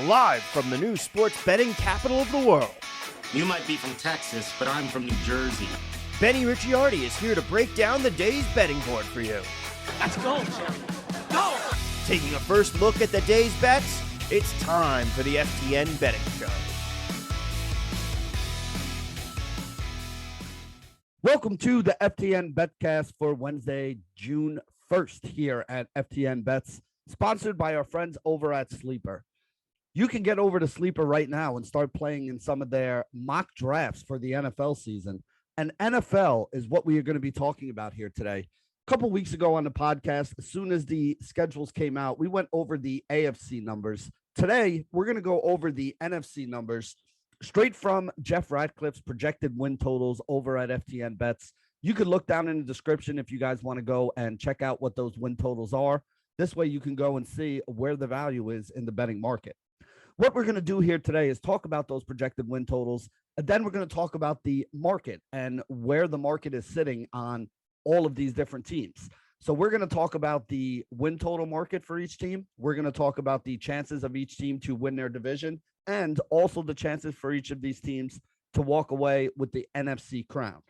live from the new sports betting capital of the world. You might be from Texas, but I'm from New Jersey. Benny Ricciardi is here to break down the day's betting board for you. Let's go, Jerry. Go! Taking a first look at the day's bets, it's time for the FTN Betting Show. Welcome to the FTN Betcast for Wednesday, June 1st here at FTN Bets, sponsored by our friends over at Sleeper. You can get over to Sleeper right now and start playing in some of their mock drafts for the NFL season. And NFL is what we are going to be talking about here today. A couple weeks ago on the podcast, as soon as the schedules came out, we went over the AFC numbers. Today, we're going to go over the NFC numbers straight from Jeff Ratcliffe's projected win totals over at FTN Bets. You can look down in the description if you guys want to go and check out what those win totals are. This way you can go and see where the value is in the betting market. What we're going to do here today is talk about those projected win totals, and then we're going to talk about the market and where the market is sitting on all of these different teams. So we're going to talk about the win total market for each team. We're going to talk about the chances of each team to win their division, and also the chances for each of these teams to walk away with the NFC crown.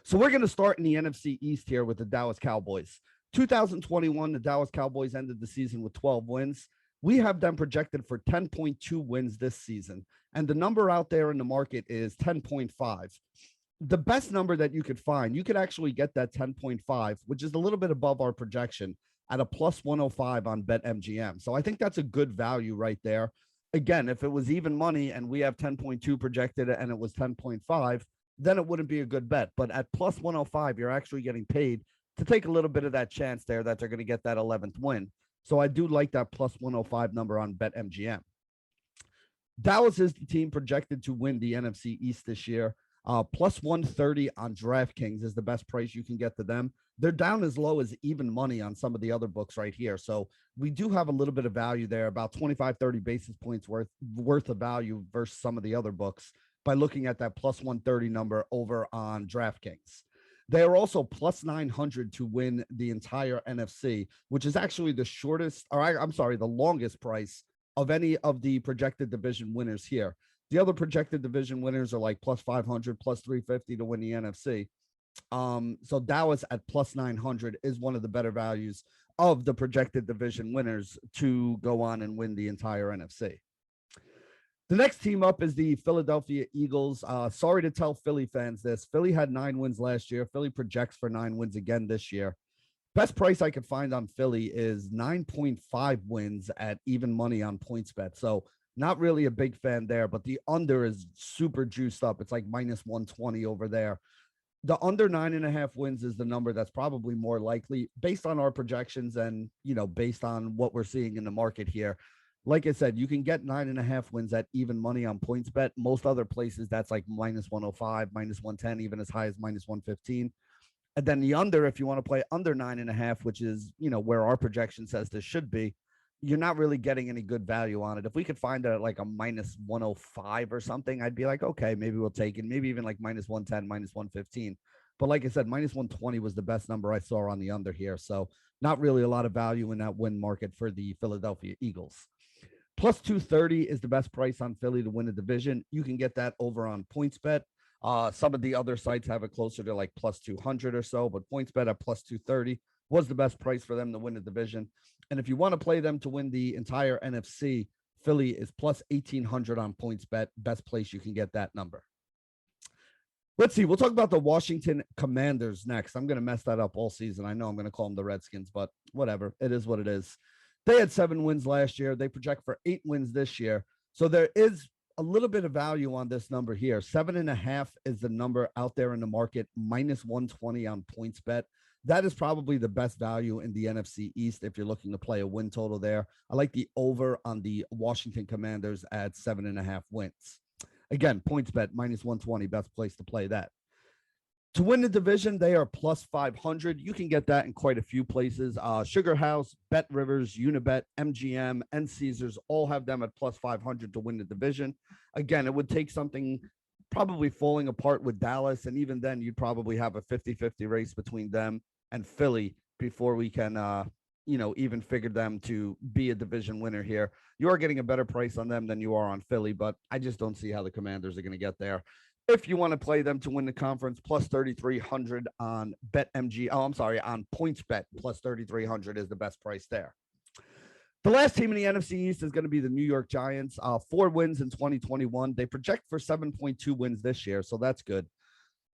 So we're going to start in the NFC East here with the Dallas Cowboys. 2021, the Dallas Cowboys ended the season with 12 wins. We have them projected for 10.2 wins this season, and the number out there in the market is 10.5. The best number that you could find, you could actually get that 10.5, which is a little bit above our projection, at a plus 105 on BetMGM. So I think that's a good value right there. Again, if it was even money and we have 10.2 projected and it was 10.5, then it wouldn't be a good bet. But at plus 105, you're actually getting paid to take a little bit of that chance there that they're going to get that 11th win. So I do like that plus 105 number on BetMGM. Dallas is the team projected to win the NFC East this year. Plus 130 on DraftKings is the best price you can get to them. They're down as low as even money on some of the other books right here. So we do have a little bit of value there, about 25, 30 basis points worth of value versus some of the other books by looking at that plus 130 number over on DraftKings. They are also plus 900 to win the entire NFC, which is actually the longest price of any of the projected division winners here. The other projected division winners are like plus 500, plus 350 to win the NFC. So Dallas at plus 900 is one of the better values of the projected division winners to go on and win the entire NFC. The next team up is the Philadelphia Eagles. Sorry to tell Philly fans this. Philly had 9 wins last year. Philly projects for 9 wins again this year. Best price I could find on Philly is 9.5 wins at even money on PointsBet. So not really a big fan there, but the under is super juiced up. It's like minus 120 over there. The under 9.5 wins is the number that's probably more likely based on our projections and, based on what we're seeing in the market here. Like I said, you can get 9.5 wins at even money on PointsBet. Most other places, that's like minus 105, minus 110, even as high as minus 115. And then the under, if you want to play under 9.5, which is, where our projection says this should be, you're not really getting any good value on it. If we could find it at like a minus 105 or something, I'd be like, okay, maybe we'll take it. Maybe even like minus 110, minus 115. But like I said, minus 120 was the best number I saw on the under here. So not really a lot of value in that win market for the Philadelphia Eagles. Plus 230 is the best price on Philly to win the division. You can get that over on PointsBet. Some of the other sites have it closer to like plus 200 or so, but PointsBet at plus 230 was the best price for them to win the division. And if you want to play them to win the entire NFC, Philly is plus 1,800 on PointsBet. Best place you can get that number. Let's see. We'll talk about the Washington Commanders next. I'm going to mess that up all season. I know I'm going to call them the Redskins, but whatever. It is what it is. They had 7 wins last year. They project for 8 wins this year. So there is a little bit of value on this number here. 7.5 is the number out there in the market, minus 120 on PointsBet. That is probably the best value in the NFC East if you're looking to play a win total there. I like the over on the Washington Commanders at 7.5 wins. Again, PointsBet minus 120, best place to play that. To win the division, they are plus 500. You can get that in quite a few places. Sugar House, Bet Rivers, Unibet, MGM, and Caesars all have them at plus 500 to win the division. Again, it would take something probably falling apart with Dallas, and even then, you'd probably have a 50-50 race between them and Philly before we can even figured them to be a division winner here. You are getting a better price on them than you are on Philly, but I just don't see how the Commanders are going to get there. If you want to play them to win the conference, plus 3,300 on BetMG. Oh, I'm sorry, on PointsBet, plus 3,300 is the best price there. The last team in the NFC East is going to be the New York Giants. 4 wins in 2021. They project for 7.2 wins this year, so that's good.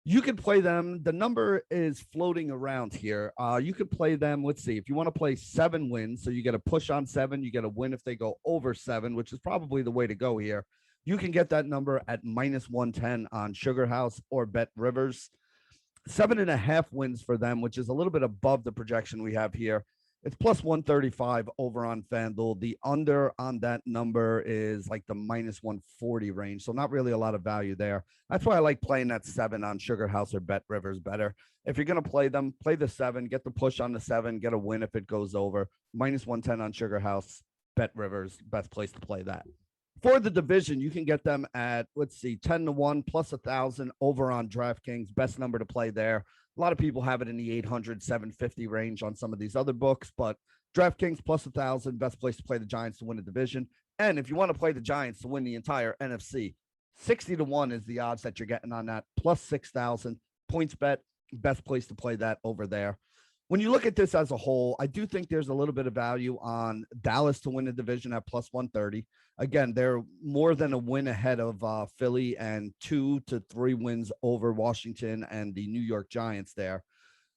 You could play them. The number is floating around here. You could play them. Let's see. If you want to play 7 wins, so you get a push on 7, you get a win if they go over 7, which is probably the way to go here. You can get that number at minus 110 on Sugar House or Bet Rivers. 7.5 wins for them, which is a little bit above the projection we have here. It's plus 135 over on FanDuel. The under on that number is like the minus 140 range. So not really a lot of value there. That's why I like playing that 7 on Sugar House or Bet Rivers better. If you're going to play them, play the 7, get the push on the 7, get a win if it goes over. Minus 110 on Sugar House, Bet Rivers, best place to play that. For the division, you can get them at, 10-1 plus 1,000 over on DraftKings. Best number to play there. A lot of people have it in the 800, 750 range on some of these other books, but DraftKings plus 1,000, best place to play the Giants to win the division. And if you want to play the Giants to win the entire NFC, 60-1 is the odds that you're getting on that, plus 6,000. PointsBet, best place to play that over there. When you look at this as a whole, I do think there's a little bit of value on Dallas to win the division at plus 130. Again, they're more than a win ahead of Philly and 2 to 3 wins over Washington and the New York Giants there.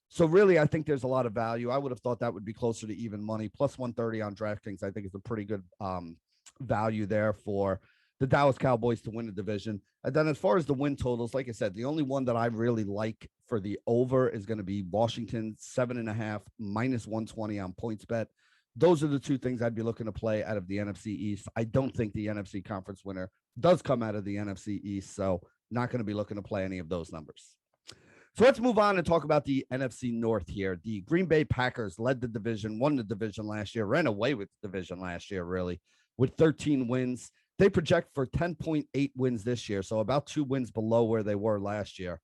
So really, I think there's a lot of value. I would have thought that would be closer to even money. Plus 130 on DraftKings, I think is a pretty good value there for the Dallas Cowboys to win the division. And then as far as the win totals, like I said, the only one that I really like for the over is going to be Washington 7.5 minus 120 on PointsBet. Those are the 2 things I'd be looking to play out of the NFC East. I don't think the NFC conference winner does come out of the NFC East, so not going to be looking to play any of those numbers. So let's move on and talk about the NFC North here. The Green Bay Packers led the division, won the division last year, ran away with the division last year, really, with 13 wins. They project for 10.8 wins this year, so about 2 wins below where they were last year.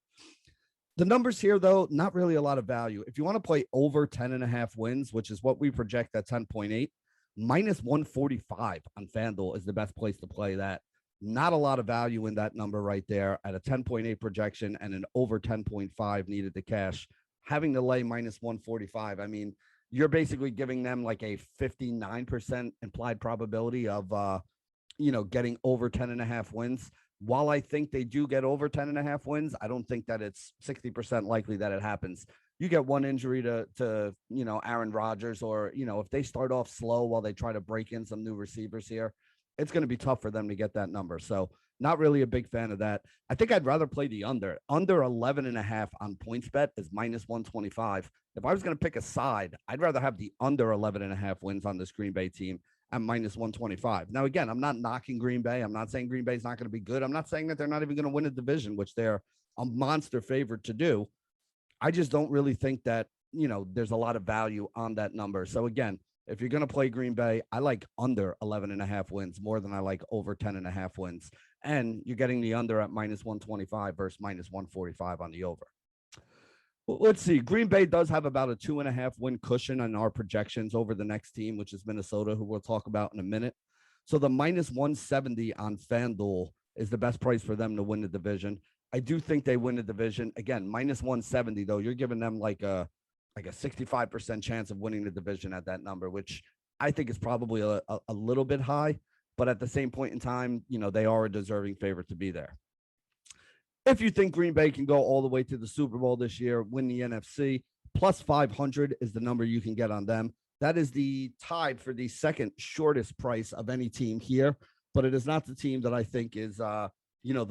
The numbers here, though, not really a lot of value. If you want to play over 10.5 wins, which is what we project at 10.8, minus 145 on FanDuel is the best place to play that. Not a lot of value in that number right there at a 10.8 projection and an over 10.5 needed to cash. Having to lay minus 145, I mean, you're basically giving them like a 59% implied probability of, getting over 10.5 wins. While I think they do get over 10.5 wins, I don't think that it's 60% likely that it happens. You get one injury to Aaron Rodgers, or, if they start off slow while they try to break in some new receivers here, it's going to be tough for them to get that number. So not really a big fan of that. I think I'd rather play the under 11.5 on PointsBet is minus 125. If I was going to pick a side, I'd rather have the under 11.5 wins on this Green Bay team at minus 125. Now, again, I'm not knocking Green Bay. I'm not saying Green Bay is not going to be good. I'm not saying that they're not even going to win a division, which they're a monster favorite to do. I just don't really think that, there's a lot of value on that number. So again, if you're going to play Green Bay, I like under 11.5 wins more than I like over 10.5 wins. And you're getting the under at minus 125 versus minus 145 on the over. Let's see. Green Bay does have about a 2.5 win cushion on our projections over the next team, which is Minnesota, who we'll talk about in a minute. So the minus 170 on FanDuel is the best price for them to win the division. I do think they win the division. Again, minus 170, though, you're giving them like a 65% chance of winning the division at that number, which I think is probably a little bit high. But at the same point in time, they are a deserving favorite to be there. If you think Green Bay can go all the way to the Super Bowl this year, win the NFC, plus 500 is the number you can get on them. That is the tied for the second shortest price of any team here, but it is not the team that I think is, the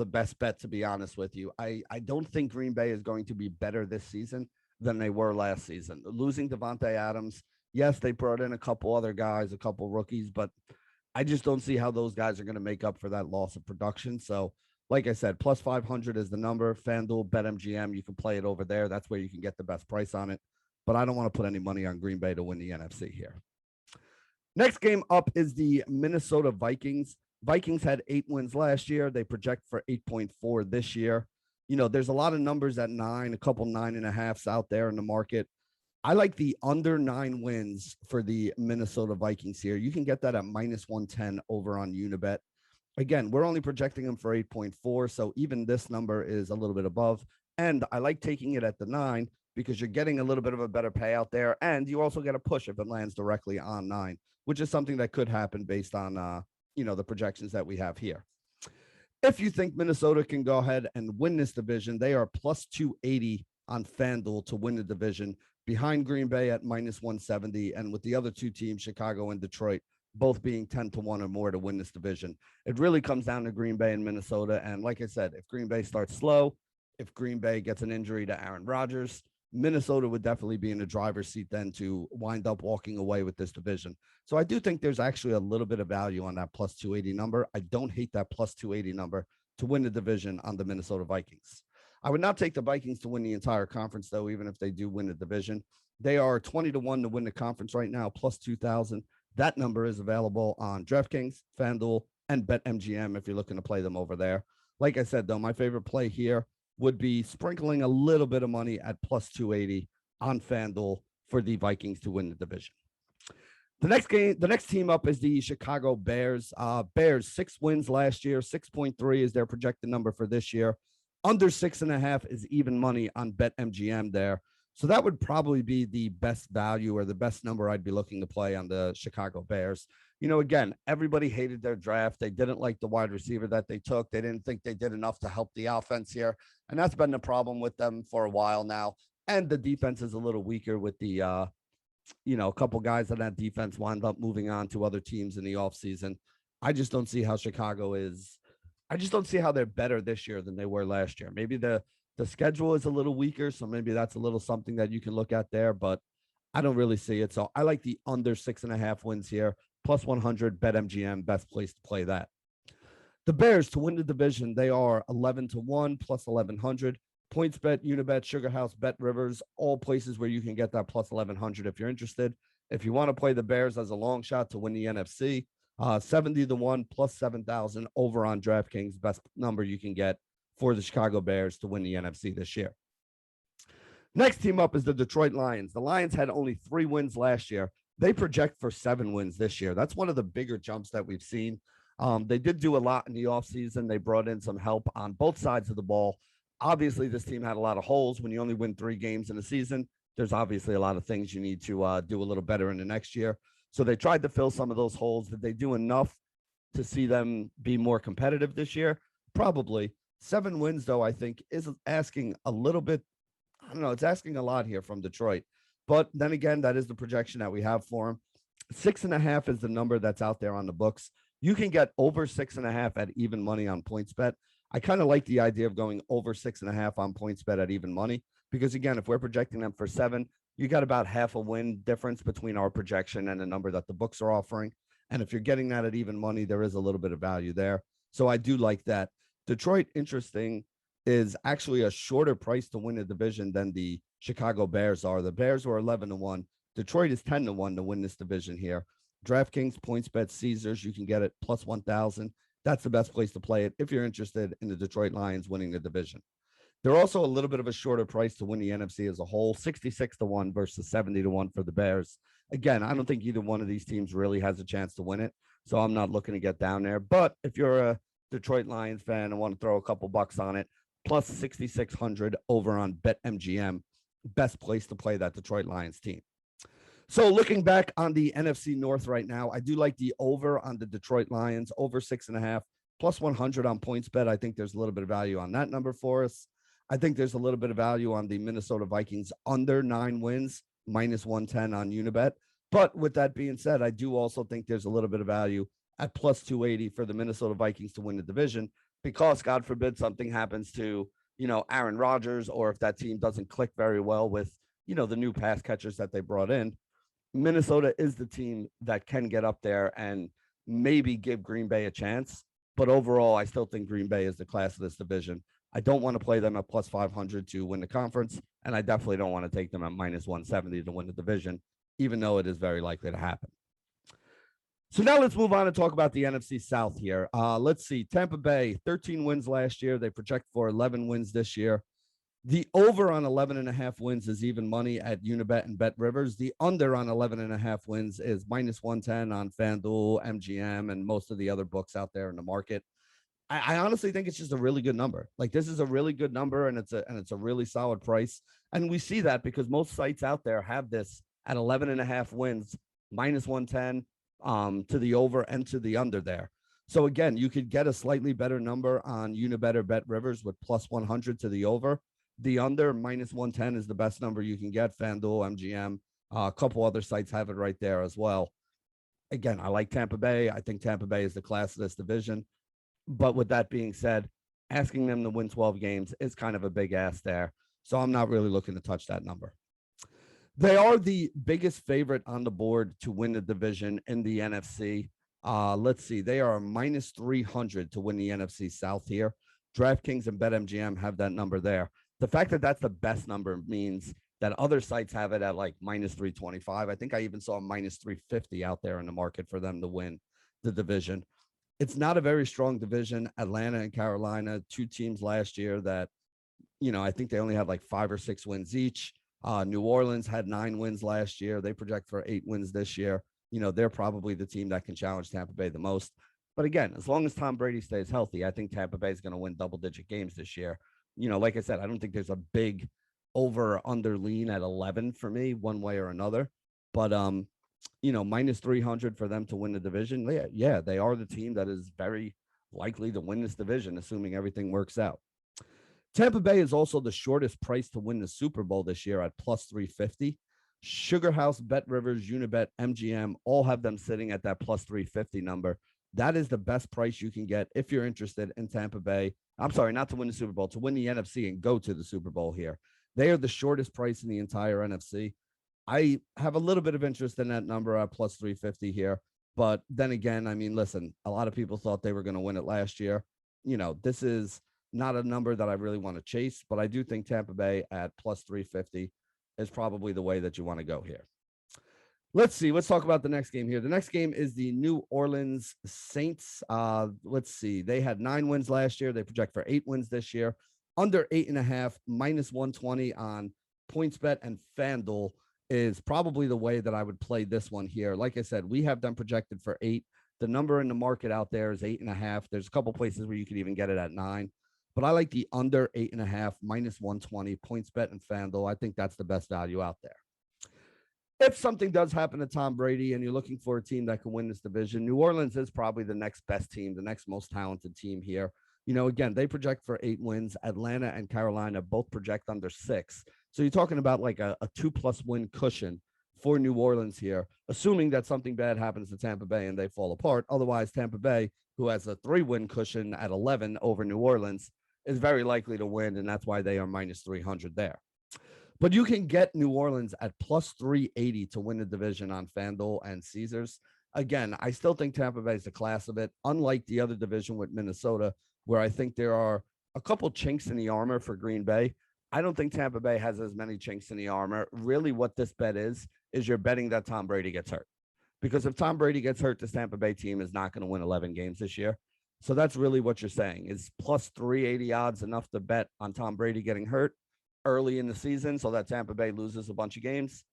best bet, to be honest with you. I don't think Green Bay is going to be better this season than they were last season. Losing Devontae Adams, yes, they brought in a couple other guys, a couple rookies, but I just don't see how those guys are going to make up for that loss of production. So, like I said, plus 500 is the number. FanDuel, BetMGM, you can play it over there. That's where you can get the best price on it. But I don't want to put any money on Green Bay to win the NFC here. Next game up is the Minnesota Vikings. Vikings had 8 wins last year. They project for 8.4 this year. There's a lot of numbers at 9, a couple 9.5s out there in the market. I like the under 9 wins for the Minnesota Vikings here. You can get that at minus 110 over on Unibet. Again, we're only projecting them for 8.4, so even this number is a little bit above. And I like taking it at the 9 because you're getting a little bit of a better payout there, and you also get a push if it lands directly on 9, which is something that could happen based on the projections that we have here. If you think Minnesota can go ahead and win this division, they are plus 280 on FanDuel to win the division, behind Green Bay at minus 170, and with the other two teams, Chicago and Detroit, both being 10-1 or more to win this division. It really comes down to Green Bay and Minnesota. And like I said, if Green Bay starts slow, if Green Bay gets an injury to Aaron Rodgers, Minnesota would definitely be in the driver's seat then to wind up walking away with this division. So I do think there's actually a little bit of value on that plus 280 number. I don't hate that plus 280 number to win the division on the Minnesota Vikings. I would not take the Vikings to win the entire conference, though, even if they do win the division. They are 20-1 to win the conference right now, plus 2,000. That number is available on DraftKings, FanDuel, and BetMGM if you're looking to play them over there. Like I said, though, my favorite play here would be sprinkling a little bit of money at plus 280 on FanDuel for the Vikings to win the division. The next team up is the Chicago Bears. Bears, 6 wins last year, 6.3 is their projected number for this year. Under 6.5 is even money on BetMGM there. So that would probably be the best value or the best number I'd be looking to play on the Chicago Bears. Again, everybody hated their draft. They didn't like the wide receiver that they took. They didn't think they did enough to help the offense here. And that's been the problem with them for a while now. And the defense is a little weaker with the, a couple guys on that defense wind up moving on to other teams in the offseason. I just don't see how I just don't see how they're better this year than they were last year. Maybe the schedule is a little weaker, so maybe that's a little something that you can look at there, but I don't really see it. So I like the under 6.5 wins here, plus 100 BetMGM, best place to play that. The Bears to win the division, they are 11-1, plus 1,100. PointsBet, Unibet, Sugar House, Bet Rivers, all places where you can get that plus 1,100 if you're interested. If you want to play the Bears as a long shot to win the NFC, 70-1, plus 7,000 over on DraftKings, best number you can get for the Chicago Bears to win the NFC this year. Next team up is the Detroit Lions. The Lions had only 3 wins last year. They project for 7 wins this year. That's one of the bigger jumps that we've seen. They did do a lot in the offseason. They brought in some help on both sides of the ball. Obviously, this team had a lot of holes. When you only win 3 games in a season, there's obviously a lot of things you need to do a little better in the next year. So they tried to fill some of those holes. Did they do enough to see them be more competitive this year? Probably. 7 wins, though, I think, is asking a little bit. I don't know. It's asking a lot here from Detroit. But then again, that is the projection that we have for them. 6.5 is the number that's out there on the books. You can get over 6.5 at even money on PointsBet. I kind of like the idea of going over 6.5 on PointsBet at even money because, again, if we're projecting them for 7, you got about half a win difference between our projection and the number that the books are offering. And if you're getting that at even money, there is a little bit of value there. So I do like that. Detroit, interesting, is actually a shorter price to win the division than the Chicago Bears are. The Bears were 11-1. Detroit is 10-1 to win this division here. DraftKings, PointsBet, Caesars, you can get it plus 1,000. That's the best place to play it if you're interested in the Detroit Lions winning the division. They're also a little bit of a shorter price to win the NFC as a whole, 66-1 versus 70-1 for the Bears. Again, I don't think either one of these teams really has a chance to win it, so I'm not looking to get down there. But if you're a Detroit Lions fan and want to throw a couple bucks on it, plus 6,600 over on BetMGM, best place to play that Detroit Lions team. So looking back on the NFC North right now, I do like the over on the Detroit Lions, over 6.5, plus 100 on PointsBet. I think there's a little bit of value on that number for us. I think there's a little bit of value on the Minnesota Vikings under 9 wins, minus 110 on Unibet. But with that being said, I do also think there's a little bit of value at plus 280 for the Minnesota Vikings to win the division because, God forbid, something happens to, Aaron Rodgers, or if that team doesn't click very well with, the new pass catchers that they brought in. Minnesota is the team that can get up there and maybe give Green Bay a chance. But overall, I still think Green Bay is the class of this division. I don't want to play them at plus 500 to win the conference, and I definitely don't want to take them at minus 170 to win the division, even though it is very likely to happen. So now let's move on and talk about the NFC South here. Let's see. Tampa Bay, 13 wins last year. They project for 11 wins this year. The over on 11.5 wins is even money at Unibet and Bet Rivers. The under on 11.5 wins is minus 110 on FanDuel, MGM, and most of the other books out there in the market. I honestly think it's just a really good number. Like, this is a really good number, and it's a really solid price. And we see that because most sites out there have this at 11.5 wins, minus 110 to the over and to the under there. So again, you could get a slightly better number on Unibet or Bet Rivers with plus 100 to the over. The under minus 110 is the best number you can get. FanDuel, MGM, a couple other sites have it right there as well. Again, I like Tampa Bay. I think Tampa Bay is the class of this division. But with that being said, asking them to win 12 games is kind of a big ask there. So I'm not really looking to touch that number. They are the biggest favorite on the board to win the division in the NFC. Let's see. They are minus 300 to win the NFC South here. DraftKings and BetMGM have that number there. The fact that that's the best number means that other sites have it at like minus 325. I think I even saw minus 350 out there in the market for them to win the division. It's not a very strong division. Atlanta and Carolina, two teams last year that, I think they only have like 5 or 6 wins each. New Orleans had 9 wins last year. They project for 8 wins this year. They're probably the team that can challenge Tampa Bay the most. But again, as long as Tom Brady stays healthy, I think Tampa Bay is going to win double-digit games this year. Like I said, I don't think there's a big over or under lean at 11 for me, one way or another. But, minus 300 for them to win the division. Yeah, they are the team that is very likely to win this division, assuming everything works out. Tampa Bay is also the shortest price to win the Super Bowl this year at plus 350. Sugar House, Bet Rivers, Unibet, MGM all have them sitting at that plus 350 number. That is the best price you can get if you're interested in Tampa Bay. I'm sorry, not to win the Super Bowl, to win the NFC and go to the Super Bowl here. They are the shortest price in the entire NFC. I have a little bit of interest in that number at plus 350 here. But then again, listen, a lot of people thought they were going to win it last year. This is not a number that I really want to chase, but I do think Tampa Bay at plus 350 is probably the way that you want to go here. Let's see. Let's talk about the next game here. The next game is the New Orleans Saints. Let's see. They had 9 wins last year. They project for 8 wins this year. Under 8.5, minus 120 on PointsBet and FanDuel is probably the way that I would play this one here. Like I said, we have them projected for 8. The number in the market out there is 8.5. There's a couple places where you could even get it at 9. But I like the under 8.5, minus 120, PointsBet and FanDuel. I think that's the best value out there. If something does happen to Tom Brady and you're looking for a team that can win this division, New Orleans is probably the next best team, the next most talented team here. Again, they project for 8 wins. Atlanta and Carolina both project under 6. So you're talking about like a 2+ win cushion for New Orleans here, assuming that something bad happens to Tampa Bay and they fall apart. Otherwise, Tampa Bay, who has a 3-win cushion at 11 over New Orleans, is very likely to win, and that's why they are minus 300 there. But you can get New Orleans at plus 380 to win the division on FanDuel and Caesars. Again, I still think Tampa Bay is the class of it, unlike the other division with Minnesota, where I think there are a couple chinks in the armor for Green Bay. I don't think Tampa Bay has as many chinks in the armor. Really, what this bet is you're betting that Tom Brady gets hurt. Because if Tom Brady gets hurt, this Tampa Bay team is not going to win 11 games this year. So that's really what you're saying. Is plus 380 odds enough to bet on Tom Brady getting hurt early in the season so that Tampa Bay loses a bunch of games?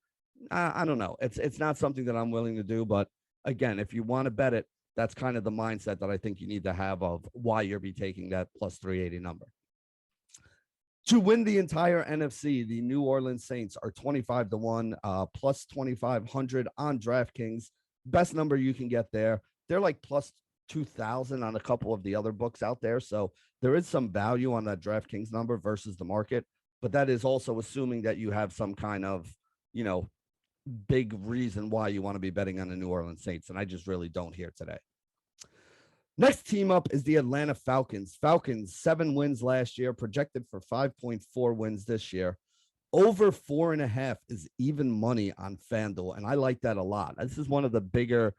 I don't know. It's not something that I'm willing to do. But again, if you want to bet it, that's kind of the mindset that I think you need to have of why you'll be taking that plus 380 number. To win the entire NFC, the New Orleans Saints are 25-1, plus 2,500 on DraftKings. Best number you can get there. They're like plus 2,000 on a couple of the other books out there. So there is some value on that DraftKings number versus the market. But that is also assuming that you have some kind of, big reason why you want to be betting on the New Orleans Saints. And I just really don't here today. Next team up is the Atlanta Falcons. Falcons, 7 wins last year, projected for 5.4 wins this year. Over 4.5 is even money on FanDuel, and I like that a lot. This is one of the bigger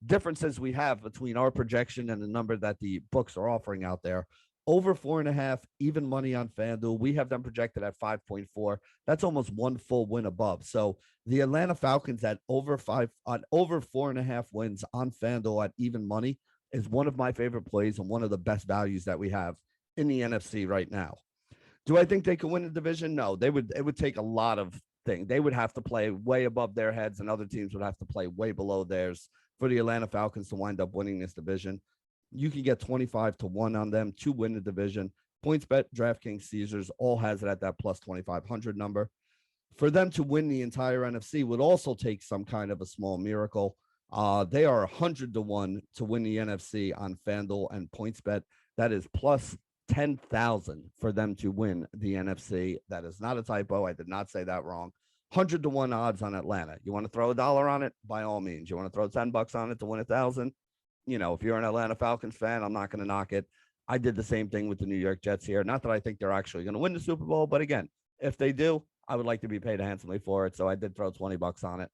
differences we have between our projection and the number that the books are offering out there. Over 4.5, even money on FanDuel. We have them projected at 5.4. That's almost 1 full win above. So the Atlanta Falcons at over 4.5 wins on FanDuel at even money is one of my favorite plays and one of the best values that we have in the NFC right now. Do I think they could win the division? No, they would. It would take a lot of things. They would have to play way above their heads, and other teams would have to play way below theirs for the Atlanta Falcons to wind up winning this division. You can get 25-1 on them to win the division. PointsBet, DraftKings, Caesars all has it at that plus 2,500 number. For them to win the entire NFC would also take some kind of a small miracle. They are 100-1 to win the NFC on FanDuel and PointsBet. That is plus 10,000 for them to win the NFC. That is not a typo. I did not say that wrong. 100-1 odds on Atlanta. You want to throw $1 on it? By all means. You want to throw $10 on it to win 1,000? You know, if you're an Atlanta Falcons fan, I'm not going to knock it. I did the same thing with the New York Jets here. Not that I think they're actually going to win the Super Bowl, but again, if they do, I would like to be paid handsomely for it. So I did throw $20 on it.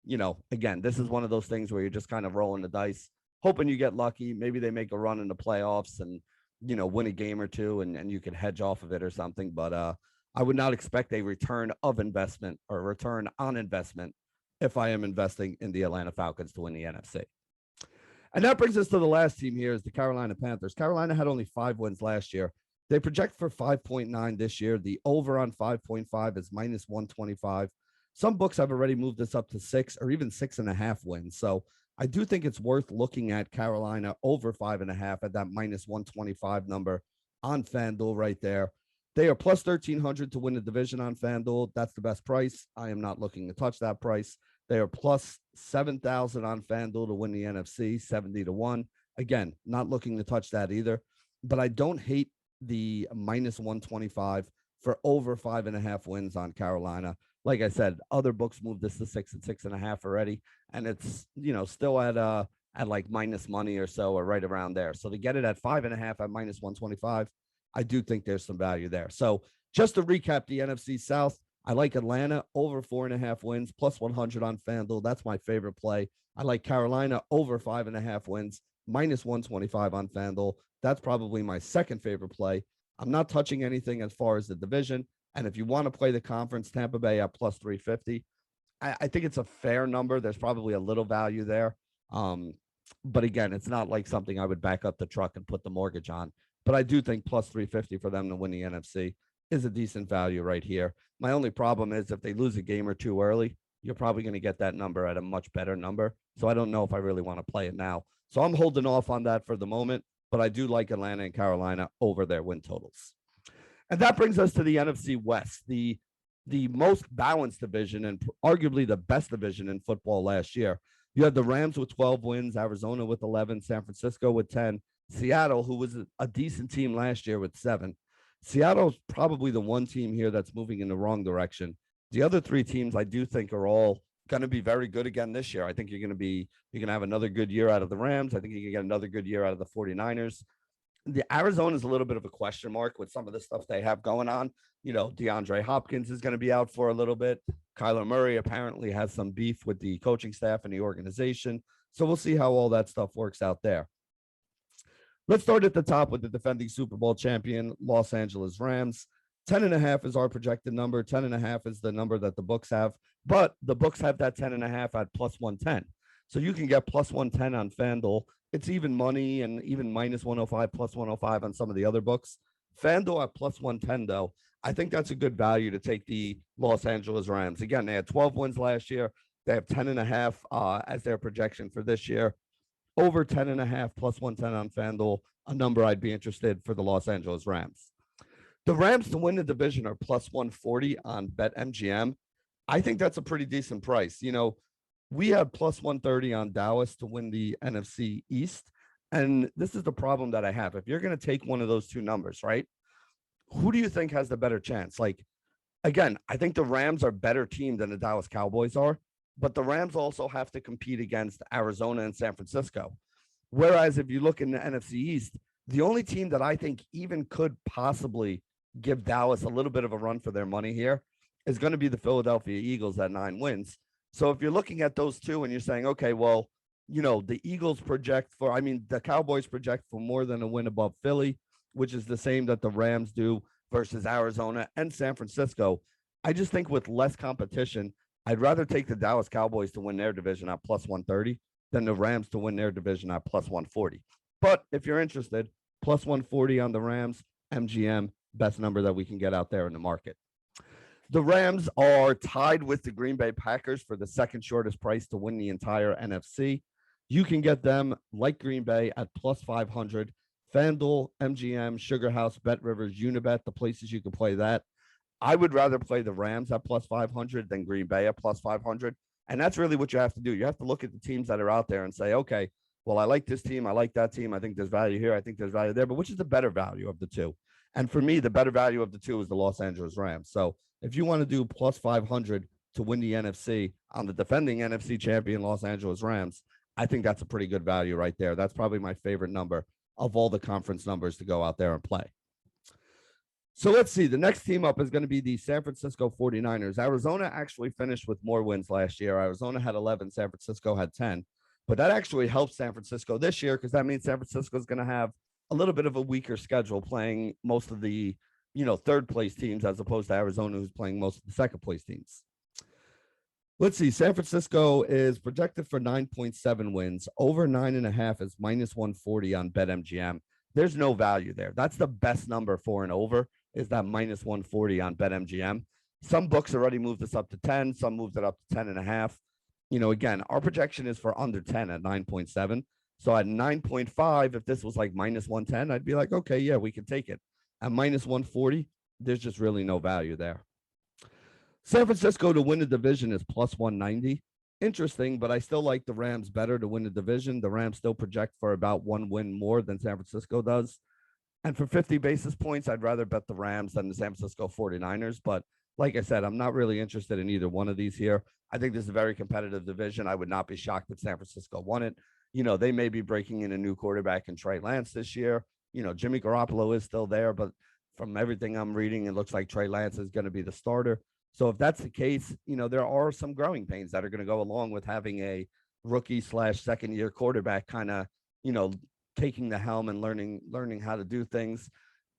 You know, again, this is one of those things where you're just kind of rolling the dice, hoping you get lucky. Maybe they make a run in the playoffs and, you know, win a game or two and you can hedge off of it or something. But I would not expect a return of investment or return on investment if I am investing in the Atlanta Falcons to win the NFC. And that brings us to the last team here is the Carolina Panthers. Carolina had only 5 wins last year. They project for 5.9 this year. The over on 5.5 is minus 125. Some books have already moved this up to 6 or even 6.5 wins. So I do think it's worth looking at Carolina over 5.5 at that minus 125 number on FanDuel right there. They are plus 1,300 to win the division on FanDuel. That's the best price. I am not looking to touch that price. They are plus 7,000 on FanDuel to win the NFC, 70-1. Again, not looking to touch that either. But I don't hate the minus 125 for over 5.5 wins on Carolina. Like I said, other books moved this to 6 and 6.5 already, and it's, you know, still at like minus money or so, or right around there. So to get it at 5.5 at minus 125, I do think there's some value there. So just to recap the NFC South, I like Atlanta over 4.5 wins, plus 100 on FanDuel. That's my favorite play. I like Carolina over 5.5 wins, minus 125 on FanDuel. That's probably my second favorite play. I'm not touching anything as far as the division. And if you want to play the conference, Tampa Bay at plus 350, I think it's a fair number. There's probably a little value there. But again, it's not like something I would back up the truck and put the mortgage on. But I do think plus 350 for them to win the NFC is a decent value right here. My only problem is if they lose a game or two early, you're probably going to get that number at a much better number. So I don't know if I really want to play it now. So I'm holding off on that for the moment, but I do like Atlanta and Carolina over their win totals. And that brings us to the NFC West, the most balanced division and arguably the best division in football last year. You had the Rams with 12 wins, Arizona with 11, San Francisco with 10, Seattle, who was a decent team last year, with 7. Seattle's probably the one team here that's moving in the wrong direction. The other 3 teams I do think are all going to be very good again this year. I think you're going to have another good year out of the Rams. I think you can get another good year out of the 49ers. The Arizona is a little bit of a question mark with some of the stuff they have going on. You know, DeAndre Hopkins is going to be out for a little bit. Kyler Murray apparently has some beef with the coaching staff and the organization. So we'll see how all that stuff works out there. Let's start at the top with the defending Super Bowl champion, Los Angeles Rams. 10.5 is our projected number. 10.5 is the number that the books have, but the books have that 10.5 at plus 110. So you can get plus 110 on FanDuel. It's even money and even minus 105, plus 105 on some of the other books. FanDuel at plus 110, though, I think that's a good value to take the Los Angeles Rams. Again, they had 12 wins last year. They have 10.5 as their projection for this year. Over 10.5 plus 110 on FanDuel, a number I'd be interested for the Los Angeles Rams. The Rams to win the division are plus 140 on BetMGM. I think that's a pretty decent price. You know, we have plus 130 on Dallas to win the NFC East. And this is the problem that I have. If you're going to take one of those two numbers, right, who do you think has the better chance? Like, again, I think the Rams are a better team than the Dallas Cowboys are, but the Rams also have to compete against Arizona and San Francisco. Whereas if you look in the NFC East, the only team that I think even could possibly give Dallas a little bit of a run for their money here is going to be the Philadelphia Eagles at 9 wins. So if you're looking at those two and you're saying, okay, well, you know, the Eagles the Cowboys project for more than a win above Philly, which is the same that the Rams do versus Arizona and San Francisco. I just think with less competition, I'd rather take the Dallas Cowboys to win their division at plus 130 than the Rams to win their division at plus 140. But if you're interested, plus 140 on the Rams, MGM, best number that we can get out there in the market. The Rams are tied with the Green Bay Packers for the second shortest price to win the entire NFC. You can get them, like Green Bay, at plus 500. FanDuel, MGM, Sugar House, Bet Rivers, Unibet, the places you can play that. I would rather play the Rams at plus 500 than Green Bay at plus 500. And that's really what you have to do. You have to look at the teams that are out there and say, okay, well, I like this team. I like that team. I think there's value here. I think there's value there. But which is the better value of the two? And for me, the better value of the two is the Los Angeles Rams. So if you want to do plus 500 to win the NFC on the defending NFC champion Los Angeles Rams, I think that's a pretty good value right there. That's probably my favorite number of all the conference numbers to go out there and play. So let's see. The next team up is going to be the San Francisco 49ers. Arizona actually finished with more wins last year. Arizona had 11. San Francisco had 10. But that actually helps San Francisco this year because that means San Francisco is going to have a little bit of a weaker schedule playing most of the, third place teams as opposed to Arizona, who's playing most of the second place teams. Let's see. San Francisco is projected for 9.7 wins. Over 9.5 is minus 140 on BetMGM. There's no value there. That's the best number for an over is that minus 140 on BetMGM. Some books already moved this up to 10. Some moved it up to 10.5. Again, our projection is for under 10 at 9.7. So at 9.5, if this was like minus 110, I'd be like, okay, yeah, we can take it. At minus 140, there's just really no value there. San Francisco to win the division is plus 190. Interesting, but I still like the Rams better to win the division. The Rams still project for about one win more than San Francisco does. And for 50 basis points, I'd rather bet the Rams than the San Francisco 49ers. But like I said, I'm not really interested in either one of these here. I think this is a very competitive division. I would not be shocked if San Francisco won it. They may be breaking in a new quarterback in Trey Lance this year. Jimmy Garoppolo is still there, but from everything I'm reading, it looks like Trey Lance is going to be the starter. So if that's the case, there are some growing pains that are going to go along with having a rookie/second-year quarterback kind of, taking the helm and learning how to do things.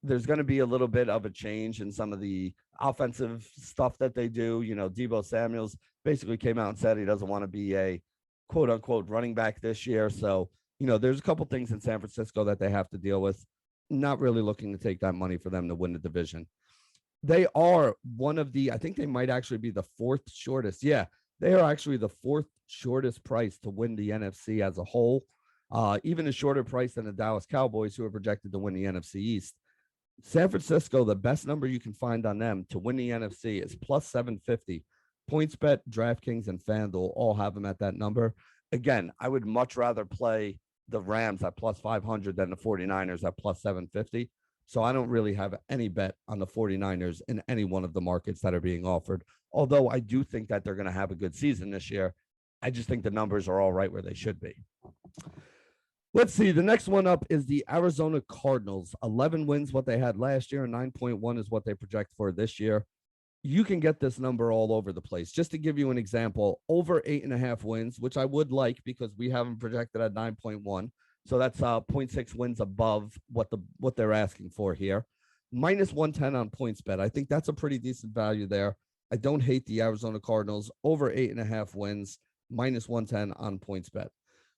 There's going to be a little bit of a change in some of the offensive stuff that they do. Deebo Samuels basically came out and said he doesn't want to be a quote unquote running back this year. So, there's a couple things in San Francisco that they have to deal with. Not really looking to take that money for them to win the division. They are one of I think they might actually be the fourth shortest. Yeah, they are actually the fourth shortest price to win the NFC as a whole. Even a shorter price than the Dallas Cowboys, who are projected to win the NFC East. San Francisco, the best number you can find on them to win the NFC is plus 750. PointsBet, DraftKings, and FanDuel all have them at that number. Again, I would much rather play the Rams at plus 500 than the 49ers at plus 750. So I don't really have any bet on the 49ers in any one of the markets that are being offered. Although I do think that they're going to have a good season this year. I just think the numbers are all right where they should be. Let's see. The next one up is the Arizona Cardinals. 11 wins what they had last year, and 9.1 is what they project for this year. You can get this number all over the place. Just to give you an example, over 8.5 wins, which I would like because we haven't projected at 9.1. So that's 0.6 wins above what they're asking for here. Minus 110 on PointsBet. I think that's a pretty decent value there. I don't hate the Arizona Cardinals. Over 8.5 wins, minus 110 on PointsBet.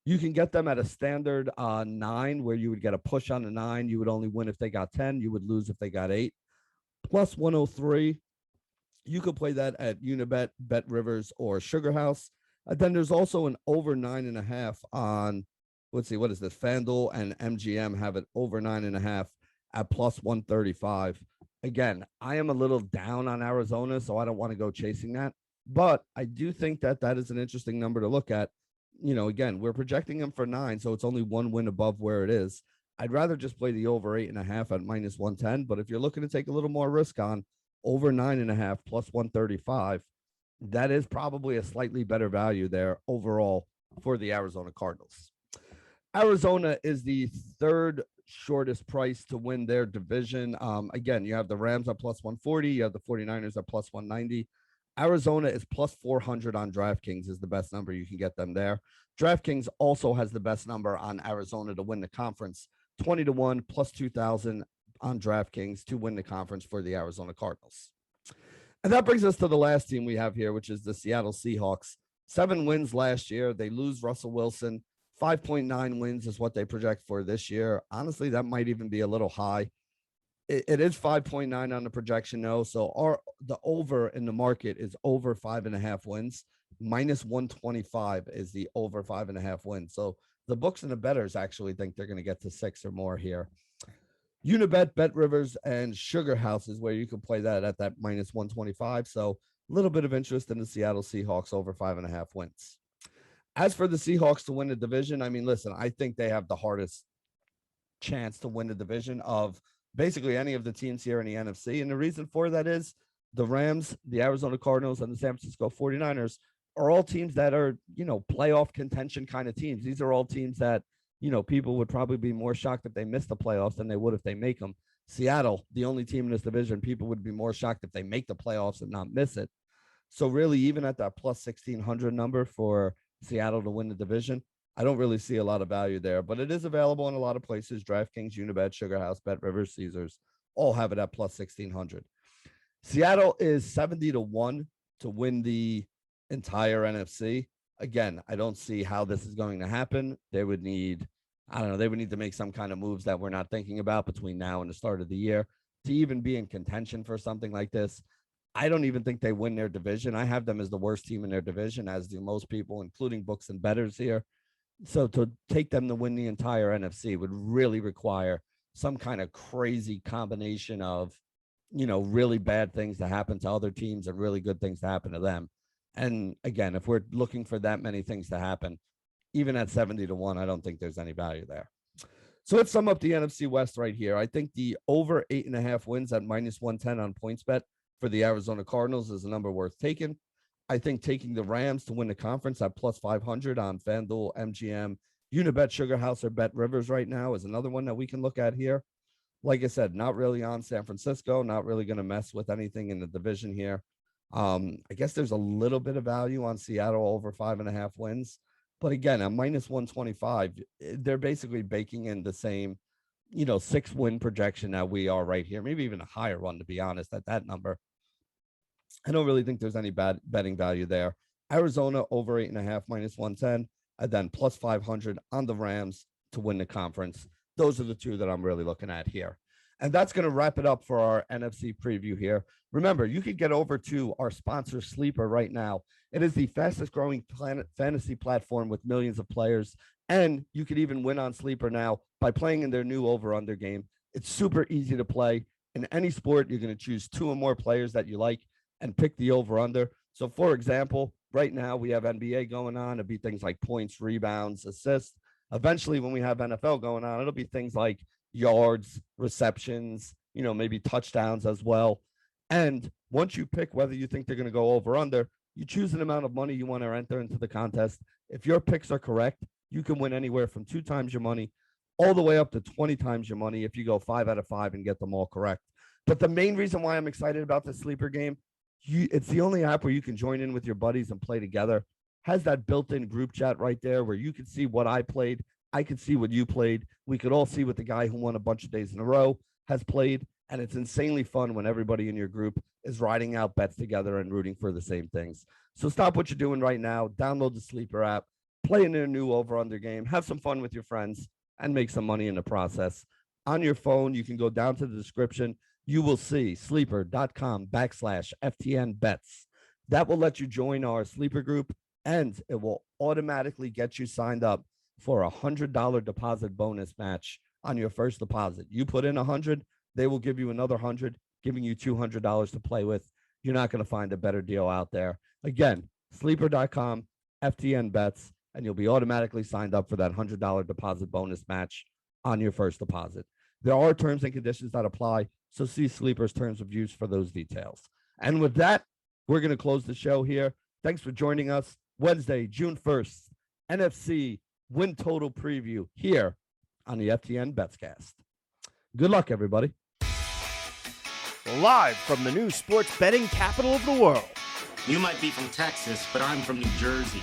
You can get them at a standard 9, where you would get a push on the 9. You would only win if they got 10. You would lose if they got 8. Plus 103. You could play that at Unibet, Bet Rivers, or Sugar House. Then there's also an over 9.5 on, let's see, what is this? FanDuel and MGM have it over 9.5 at plus 135. Again, I am a little down on Arizona, so I don't want to go chasing that. But I do think that that is an interesting number to look at. Again, we're projecting them for 9, so it's only one win above where it is. I'd rather just play the over 8.5 at minus 110. But if you're looking to take a little more risk on over 9.5 plus 135, that is probably a slightly better value there overall for the Arizona Cardinals. Arizona is the third shortest price to win their division. Again, you have the Rams at plus 140. You have the 49ers at plus 190. Arizona is plus 400 on DraftKings is the best number you can get them there. DraftKings also has the best number on Arizona to win the conference, 20-1 plus 2,000 on DraftKings to win the conference for the Arizona Cardinals. And that brings us to the last team we have here, which is the Seattle Seahawks. 7 wins last year. They lose Russell Wilson. 5.9 wins is what they project for this year. Honestly, that might even be a little high. It is 5.9 on the projection, though. So the over in the market is over 5.5 wins. Minus 125 is the over 5.5 wins. So the books and the bettors actually think they're going to get to 6 or more here. Unibet, Bet Rivers, and Sugar House is where you can play that at that minus 125. So a little bit of interest in the Seattle Seahawks over 5.5 wins. As for the Seahawks to win the division, I mean, listen, I think they have the hardest chance to win the division of basically any of the teams here in the NFC. And the reason for that is the Rams, the Arizona Cardinals, and the San Francisco 49ers are all teams that are, playoff contention kind of teams. These are all teams that, people would probably be more shocked if they missed the playoffs than they would if they make them. Seattle, the only team in this division, people would be more shocked if they make the playoffs and not miss it. So really, even at that plus 1,600 number for Seattle to win the division, I don't really see a lot of value there, but it is available in a lot of places. DraftKings, Unibet, Sugar House, Bet Rivers, Caesars, all have it at plus 1,600. Seattle is 70-1 to win the entire NFC. Again, I don't see how this is going to happen. They would need to make some kind of moves that we're not thinking about between now and the start of the year to even be in contention for something like this. I don't even think they win their division. I have them as the worst team in their division, as do most people, including books and bettors here. So to take them to win the entire NFC would really require some kind of crazy combination of, really bad things to happen to other teams and really good things to happen to them. And again, if we're looking for that many things to happen, even at 70-1, I don't think there's any value there. So let's sum up the NFC West right here. I think the over 8.5 wins at minus 110 on PointsBet for the Arizona Cardinals is a number worth taking. I think taking the Rams to win the conference at plus 500 on FanDuel, MGM, Unibet, Sugar House, or Bet Rivers right now is another one that we can look at here. Like I said, not really on San Francisco, not really going to mess with anything in the division here. I guess there's a little bit of value on Seattle over 5.5 wins. But again, at minus 125, they're basically baking in the same, 6-win projection that we are right here, maybe even a higher one, to be honest, at that number. I don't really think there's any bad betting value there. Arizona over 8.5 minus 110, and then plus 500 on the Rams to win the conference. Those are the two that I'm really looking at here. And that's going to wrap it up for our NFC preview here. Remember, you can get over to our sponsor, Sleeper, right now. It is the fastest growing fantasy platform with millions of players. And you can even win on Sleeper now by playing in their new over-under game. It's super easy to play. In any sport, you're going to choose 2 or more players that you like and pick the over-under. So, for example, right now we have NBA going on. It'll be things like points, rebounds, assists. Eventually, when we have NFL going on, it'll be things like yards, receptions, maybe touchdowns as well. And once you pick whether you think they're going to go over or under, you choose an amount of money you want to enter into the contest. If your picks are correct, you can win anywhere from 2 times your money all the way up to 20 times your money if you go 5 out of 5 and get them all correct. But the main reason why I'm excited about the Sleeper game, it's the only app where you can join in with your buddies and play together. Has that built-in group chat right there where you can see what I played. I could see what you played. We could all see what the guy who won a bunch of days in a row has played. And it's insanely fun when everybody in your group is riding out bets together and rooting for the same things. So stop what you're doing right now. Download the Sleeper app, play in their new over-under game, have some fun with your friends, and make some money in the process. On your phone, you can go down to the description. You will see sleeper.com/FTNBets. That will let you join our Sleeper group, and it will automatically get you signed up for a $100 deposit bonus match on your first deposit. You put in 100, they will give you another 100, giving you $200 to play with. You're not going to find a better deal out there. Again, sleeper.com, FTNBets, and you'll be automatically signed up for that $100 deposit bonus match on your first deposit. There are terms and conditions that apply, so see Sleeper's terms of use for those details. And with that, we're going to close the show here. Thanks for joining us. Wednesday, June 1st, NFC win total preview here on the FTN Betscast. Good luck, everybody. Live from the new sports betting capital of the world. You might be from Texas, but I'm from New Jersey.